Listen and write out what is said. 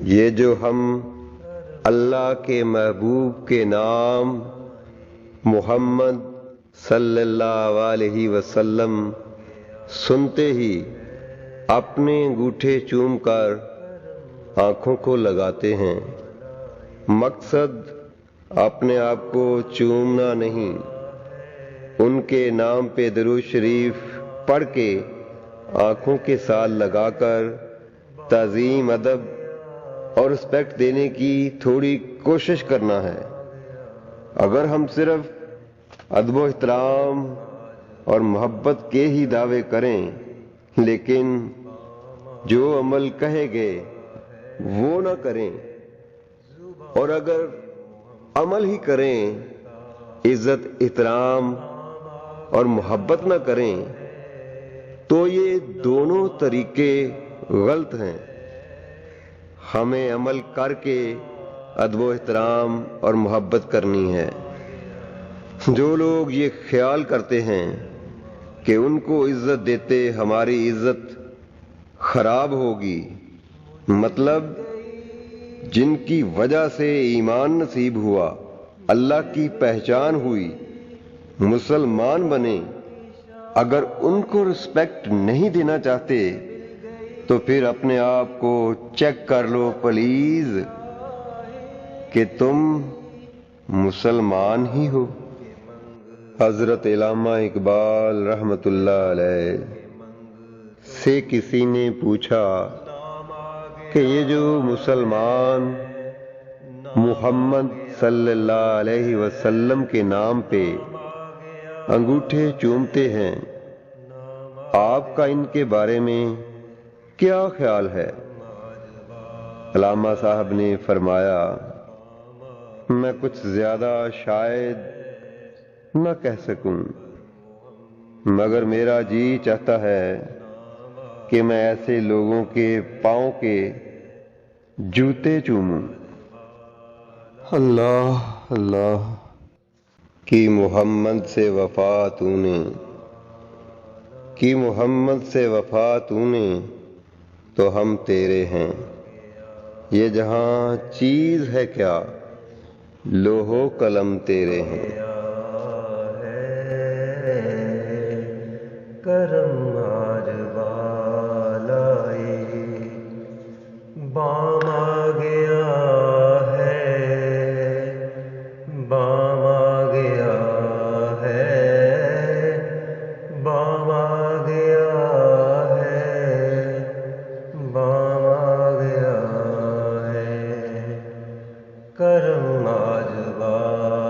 یہ جو ہم اللہ کے محبوب کے نام محمد صلی اللہ علیہ وسلم سنتے ہی اپنے انگوٹھے چوم کر آنکھوں کو لگاتے ہیں، مقصد اپنے آپ کو چومنا نہیں، ان کے نام پہ درود شریف پڑھ کے آنکھوں کے ساتھ لگا کر تعظیم، ادب اور رسپیکٹ دینے کی تھوڑی کوشش کرنا ہے۔ اگر ہم صرف ادب و احترام اور محبت کے ہی دعوے کریں لیکن جو عمل کہے گئے وہ نہ کریں، اور اگر عمل ہی کریں عزت احترام اور محبت نہ کریں تو یہ دونوں طریقے غلط ہیں۔ ہمیں عمل کر کے ادب و احترام اور محبت کرنی ہے۔ جو لوگ یہ خیال کرتے ہیں کہ ان کو عزت دیتے ہماری عزت خراب ہوگی، مطلب جن کی وجہ سے ایمان نصیب ہوا، اللہ کی پہچان ہوئی، مسلمان بنے، اگر ان کو رسپیکٹ نہیں دینا چاہتے تو پھر اپنے آپ کو چیک کر لو پلیز کہ تم مسلمان ہی ہو۔ حضرت علامہ اقبال رحمۃ اللہ علیہ سے کسی نے پوچھا کہ یہ جو مسلمان محمد صلی اللہ علیہ وسلم کے نام پہ انگوٹھے چومتے ہیں، آپ کا ان کے بارے میں کیا خیال ہے؟ علامہ صاحب نے فرمایا، میں کچھ زیادہ شاید نہ کہہ سکوں، مگر میرا جی چاہتا ہے کہ میں ایسے لوگوں کے پاؤں کے جوتے چوموں۔ اللہ اللہ کی محمد سے وفا تو نے، کی محمد سے وفا تو نے، تو ہم تیرے ہیں۔ یہ جہاں چیز ہے کیا، لوح و قلم تیرے ہیں۔ کرم آج بالائے بام آ گیا ہے، بام آ گیا ہے، بام آ گیا ہے، بام آ گیا ہے، کرم آج بالائے